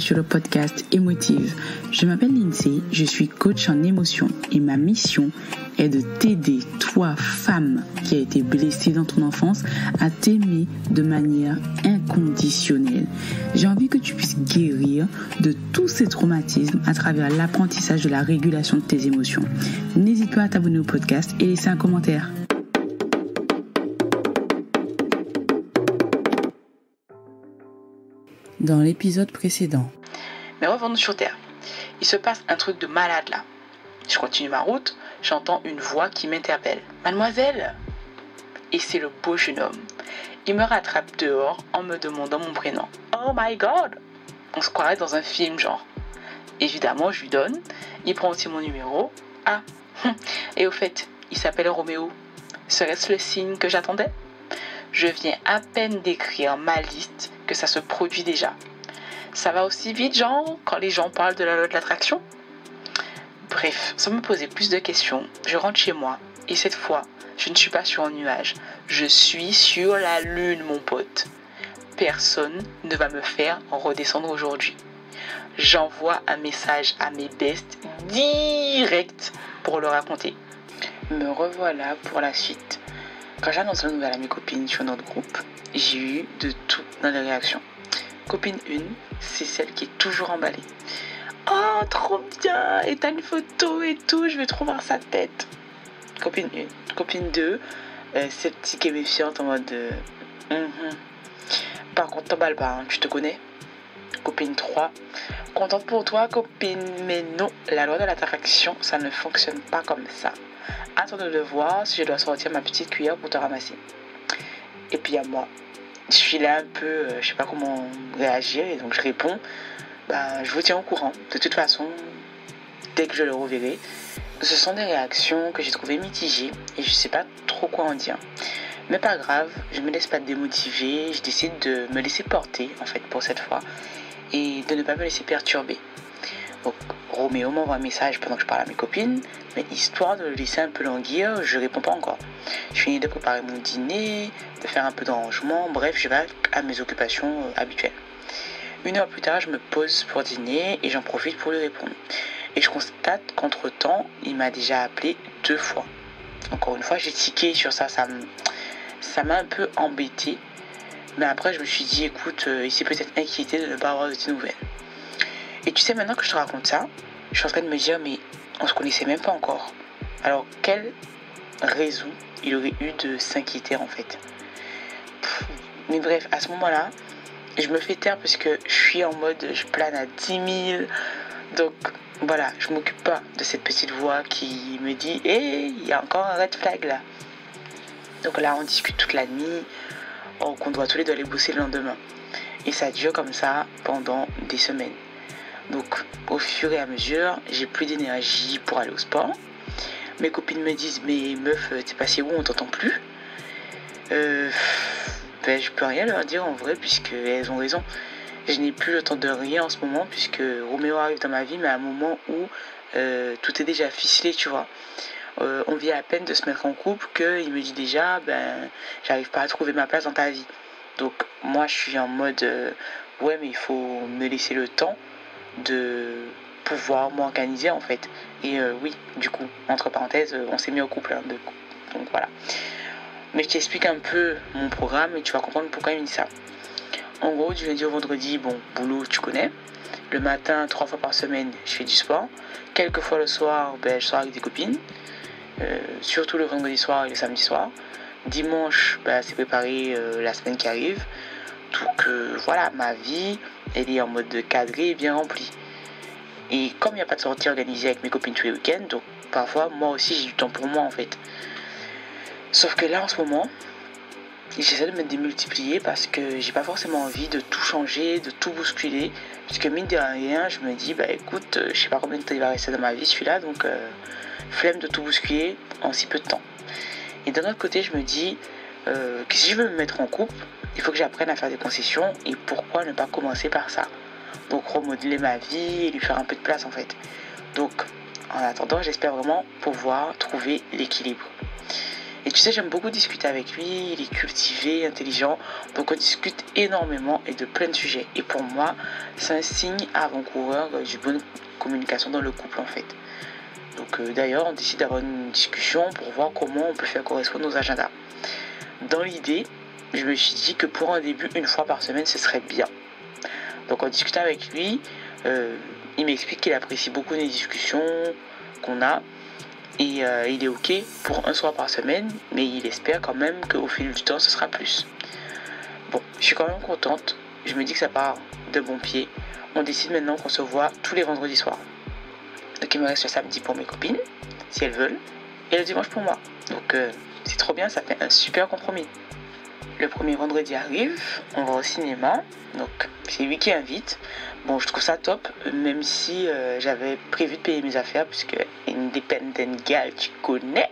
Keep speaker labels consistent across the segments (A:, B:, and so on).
A: sur le podcast Émotive. Je m'appelle Lindsay, je suis coach en émotion et ma mission est de t'aider, toi, femme qui a été blessée dans ton enfance, à t'aimer de manière inconditionnelle. J'ai envie que tu puisses guérir de tous ces traumatismes à travers l'apprentissage de la régulation de tes émotions. N'hésite pas à t'abonner au podcast et laisser un commentaire. Dans l'épisode précédent.
B: Mais revenons sur Terre. Il se passe un truc de malade là. Je continue ma route, j'entends une voix qui m'interpelle. Mademoiselle! Et c'est le beau jeune homme. Il me rattrape dehors en me demandant mon prénom. Oh my God! On se croirait dans un film genre. Évidemment, je lui donne. Il prend aussi mon numéro. Ah! Et au fait, il s'appelle Roméo. Serait-ce le signe que j'attendais? Je viens à peine d'écrire ma liste que ça se produit déjà. Ça va aussi vite, genre, quand les gens parlent de la loi de l'attraction? Bref, sans me poser plus de questions, je rentre chez moi. Et cette fois, je ne suis pas sur un nuage. Je suis sur la lune, mon pote. Personne ne va me faire redescendre aujourd'hui. J'envoie un message à mes bestes direct pour leur raconter. Me revoilà pour la suite. Quand j'annonce la nouvelle à mes copines sur notre groupe, j'ai eu de tout dans les réactions. Copine 1, c'est celle qui est toujours emballée. Oh, trop bien! Et t'as une photo et tout, je vais trop voir sa tête. Copine 1. Copine 2, sceptique et méfiante en mode... Par contre, t'emballes pas, hein, tu te connais. Copine 3, contente pour toi, copine, mais non, la loi de l'attraction, ça ne fonctionne pas comme ça. Attends de voir si je dois sortir ma petite cuillère pour te ramasser. Et puis à moi, je suis là un peu, je sais pas comment réagir, et donc je réponds, je vous tiens au courant. De toute façon, dès que je le reverrai, ce sont des réactions que j'ai trouvées mitigées et je sais pas trop quoi en dire. Mais pas grave, je me laisse pas démotiver, je décide de me laisser porter en fait pour cette fois et de ne pas me laisser perturber. Donc Roméo m'envoie un message pendant que je parle à mes copines, mais histoire de le laisser un peu languir, je réponds pas encore. Je finis de préparer mon dîner, de faire un peu d'arrangement, bref, je vais à mes occupations habituelles. 1 heure plus tard, je me pose pour dîner et j'en profite pour lui répondre. Et je constate qu'entre-temps, il m'a déjà appelé 2 fois. Encore une fois, j'ai tiqué sur ça, ça m'a un peu embêté. Mais après, je me suis dit, écoute, il s'est peut-être inquiété de ne pas avoir de tes nouvelles. Et tu sais, maintenant que je te raconte ça, je suis en train de me dire, mais on se connaissait même pas encore. Alors, quelle raison il aurait eu de s'inquiéter en fait? Mais bref, à ce moment-là, je me fais taire parce que je suis en mode, je plane à 10 000. Donc, voilà, je m'occupe pas de cette petite voix qui me dit, hé, il y a encore un red flag là. Donc là, on discute toute la nuit, qu'on doit tous les deux aller bosser le lendemain. Et ça dure comme ça pendant des semaines. Donc, au fur et à mesure, j'ai plus d'énergie pour aller au sport. Mes copines me disent, mais meuf, t'es passé où, on t'entend plus? Je peux rien leur dire en vrai, puisqu'elles ont raison. Je n'ai plus le temps de rien en ce moment, puisque Roméo arrive dans ma vie, mais à un moment où tout est déjà ficelé, tu vois. On vient à peine de se mettre en couple qu'il me dit déjà, j'arrive pas à trouver ma place dans ta vie. Donc, moi, je suis en mode, ouais, mais il faut me laisser le temps de pouvoir m'organiser en fait. Et oui, du coup, entre parenthèses, on s'est mis au couple, hein, donc voilà. Mais je t'explique un peu mon programme et tu vas comprendre pourquoi il me dit ça. En gros, du lundi au vendredi, boulot, tu connais. Le matin, 3 fois par semaine, je fais du sport. Quelques fois le soir, je sors avec des copines. Surtout le vendredi soir et le samedi soir. Dimanche, c'est préparer la semaine qui arrive. Donc voilà, ma vie, elle est en mode cadré et bien remplie. Et comme il n'y a pas de sortie organisée avec mes copines tous les week-ends, donc parfois, moi aussi, j'ai du temps pour moi en fait. Sauf que là, en ce moment, j'essaie de me démultiplier parce que j'ai pas forcément envie de tout changer, de tout bousculer. Puisque mine de rien, je me dis, écoute, je sais pas combien de temps il va rester dans ma vie celui-là, donc flemme de tout bousculer en si peu de temps. Et d'un autre côté, je me dis que si je veux me mettre en couple, il faut que j'apprenne à faire des concessions et pourquoi ne pas commencer par ça. Donc remodeler ma vie et lui faire un peu de place en fait. Donc en attendant, j'espère vraiment pouvoir trouver l'équilibre. Et tu sais, j'aime beaucoup discuter avec lui, il est cultivé, intelligent, donc on discute énormément et de plein de sujets. Et pour moi, c'est un signe avant-coureur d'une bonne communication dans le couple en fait. Donc d'ailleurs, on décide d'avoir une discussion pour voir comment on peut faire correspondre nos agendas. Dans l'idée, je me suis dit que pour un début, une fois par semaine, ce serait bien. Donc en discutant avec lui, il m'explique qu'il apprécie beaucoup les discussions qu'on a. Et il est ok pour un soir par semaine, mais il espère quand même qu'au fil du temps, ce sera plus. Bon, je suis quand même contente. Je me dis que ça part de bon pied. On décide maintenant qu'on se voit tous les vendredis soirs. Donc il me reste le samedi pour mes copines, si elles veulent, et le dimanche pour moi. Donc c'est trop bien, ça fait un super compromis. Le premier vendredi arrive, on va au cinéma, donc c'est lui qui invite. Bon, je trouve ça top, même si j'avais prévu de payer mes affaires, puisque independent gal, tu connais.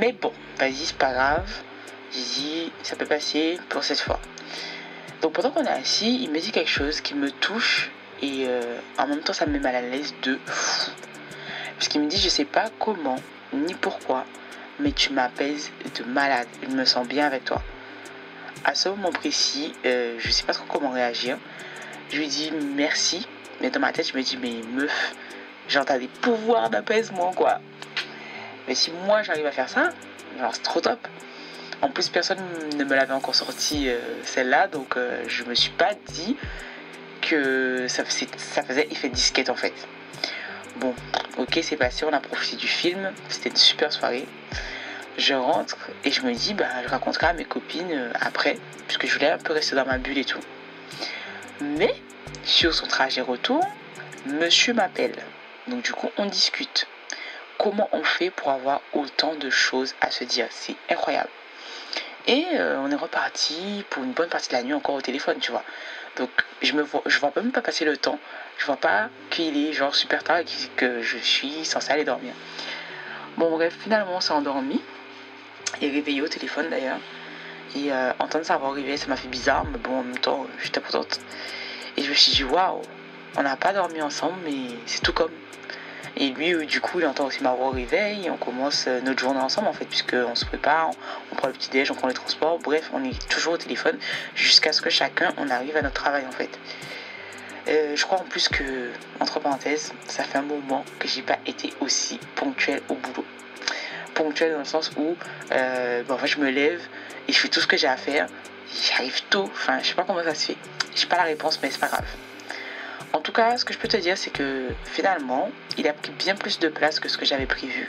B: Mais bon, vas-y, c'est pas grave. J'ai dit, ça peut passer pour cette fois. Donc pendant qu'on est assis, il me dit quelque chose qui me touche, et en même temps ça me met mal à l'aise de fou. Puisqu'il me dit, je sais pas comment, ni pourquoi, mais tu m'apaises de malade, je me sens bien avec toi. À ce moment précis, je sais pas trop comment réagir. Je lui dis merci, mais dans ma tête je me dis, mais meuf, genre t'as des pouvoirs d'apaisement quoi. Mais si moi j'arrive à faire ça, genre c'est trop top. En plus personne ne me l'avait encore sorti celle-là, donc je me suis pas dit que ça faisait effet disquette en fait. Bon, ok, c'est passé, on a profité du film, c'était une super soirée. Je rentre et je me dis, je raconterai à mes copines après, puisque je voulais un peu rester dans ma bulle et tout. Mais, sur son trajet retour, monsieur m'appelle. Donc du coup, on discute. Comment on fait pour avoir autant de choses à se dire? C'est incroyable. Et on est reparti pour une bonne partie de la nuit encore au téléphone, tu vois. Donc je vois même pas passer le temps. Je vois pas qu'il est genre super tard et que je suis censée aller dormir. Bon bref, finalement on s'est endormi. Et réveillé au téléphone d'ailleurs. Et entendre sa voix réveiller, ça m'a fait bizarre. Mais bon, en même temps, j'étais contente. Et je me suis dit, waouh, on n'a pas dormi ensemble, mais c'est tout comme. Et lui, du coup, il entend aussi ma voix au réveil. Et on commence notre journée ensemble, en fait, puisqu'on se prépare, on prend le petit-déj, on prend les transports. Bref, on est toujours au téléphone jusqu'à ce que chacun, on arrive à notre travail, en fait. Je crois en plus que, entre parenthèses, ça fait un moment que j'ai pas été aussi ponctuelle au boulot. Ponctuelle dans le sens où en fait, je me lève et je fais tout ce que j'ai à faire. J'arrive tôt. Enfin, je sais pas comment ça se fait. J'ai pas la réponse, mais c'est pas grave. En tout cas, ce que je peux te dire, c'est que finalement, il a pris bien plus de place que ce que j'avais prévu.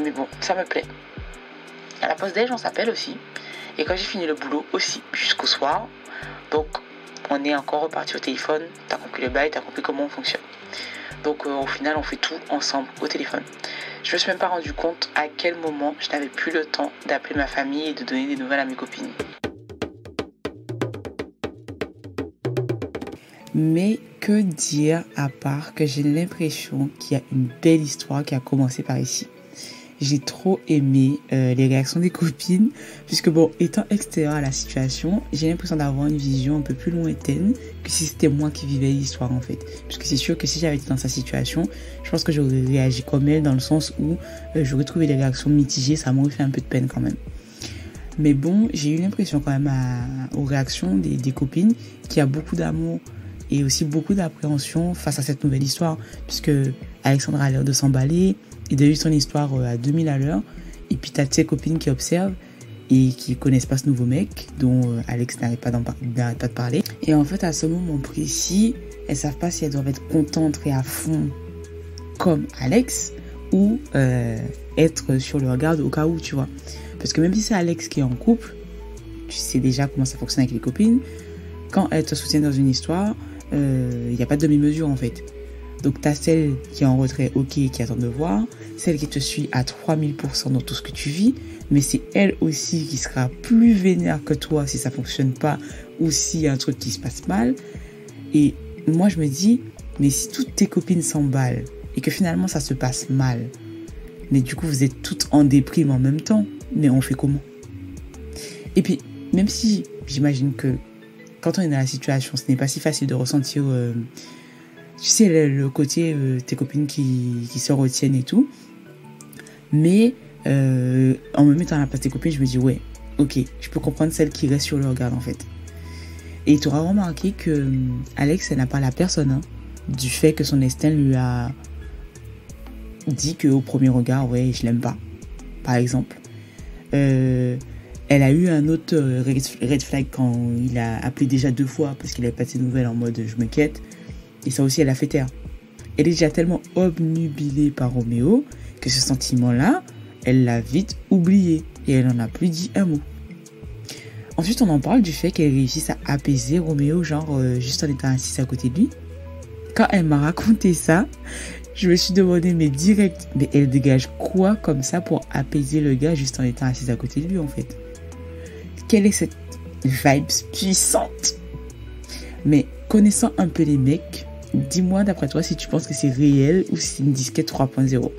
B: Mais bon, ça me plaît. À la pause déj, on s'appelle aussi. Et quand j'ai fini le boulot aussi, jusqu'au soir. Donc, on est encore reparti au téléphone. T'as compris le bail, t'as compris comment on fonctionne. Donc au final, on fait tout ensemble au téléphone. Je me suis même pas rendu compte à quel moment je n'avais plus le temps d'appeler ma famille et de donner des nouvelles à mes copines.
A: Mais que dire à part que j'ai l'impression qu'il y a une belle histoire qui a commencé par ici. J'ai trop aimé les réactions des copines, puisque bon, étant extérieure à la situation, j'ai l'impression d'avoir une vision un peu plus lointaine que si c'était moi qui vivais l'histoire en fait. Puisque c'est sûr que si j'avais été dans sa situation, je pense que j'aurais réagi comme elle, dans le sens où j'aurais trouvé les réactions mitigées, ça m'aurait fait un peu de peine quand même. Mais bon, j'ai eu l'impression quand même aux réactions des copines qu'il y a beaucoup d'amour et aussi beaucoup d'appréhension face à cette nouvelle histoire, puisque Alexandra a l'air de s'emballer, il a eu son histoire à 2000 à l'heure, et puis t'as ses copines qui observent et qui connaissent pas ce nouveau mec dont Alex n'arrête pas de parler. Et en fait, à ce moment précis, elles savent pas si elles doivent être contentes et à fond comme Alex ou être sur le regard au cas où, tu vois. Parce que même si c'est Alex qui est en couple, tu sais déjà comment ça fonctionne avec les copines. Quand elles te soutiennent dans une histoire, il n'y a pas de demi-mesure en fait. Donc t'as celle qui est en retrait, ok, qui attend de voir, celle qui te suit à 3000% dans tout ce que tu vis, mais c'est elle aussi qui sera plus vénère que toi si ça fonctionne pas ou s'il y a un truc qui se passe mal. Et moi je me dis, mais si toutes tes copines s'emballent et que finalement ça se passe mal, mais du coup vous êtes toutes en déprime en même temps, mais on fait comment? Et puis même si j'imagine que quand on est dans la situation, ce n'est pas si facile de ressentir tu sais, le côté tes copines qui se retiennent et tout. Mais en me mettant à la place des copines, je me dis ouais, ok, je peux comprendre celle qui reste sur le regard en fait. Et tu auras remarqué que Alex, elle n'a pas la personne hein, du fait que son instinct lui a dit qu'au premier regard, ouais, je l'aime pas, par exemple. Elle a eu un autre red flag quand il a appelé déjà 2 fois parce qu'il avait pas de ses nouvelles en mode je me quête. Et ça aussi, elle a fait taire. Elle est déjà tellement obnubilée par Roméo que ce sentiment-là, elle l'a vite oublié et elle n'en a plus dit un mot. Ensuite, on en parle du fait qu'elle réussisse à apaiser Roméo, genre juste en étant assise à côté de lui. Quand elle m'a raconté ça, je me suis demandé, mais elle dégage quoi comme ça pour apaiser le gars juste en étant assise à côté de lui en fait? Quelle est cette vibe puissante? Mais connaissant un peu les mecs, dis-moi d'après toi si tu penses que c'est réel ou si c'est une disquette 3.0.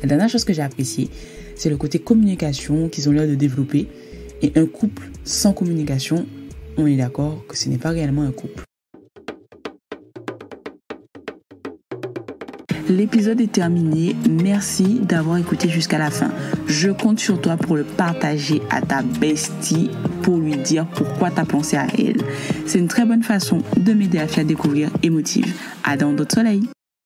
A: La dernière chose que j'ai appréciée, c'est le côté communication qu'ils ont l'air de développer. Et un couple sans communication, on est d'accord que ce n'est pas réellement un couple.
B: L'épisode est terminé. Merci d'avoir écouté jusqu'à la fin. Je compte sur toi pour le partager à ta bestie pour lui dire pourquoi tu as pensé à elle. C'est une très bonne façon de m'aider à faire découvrir Émotive. À dans d'autres soleils.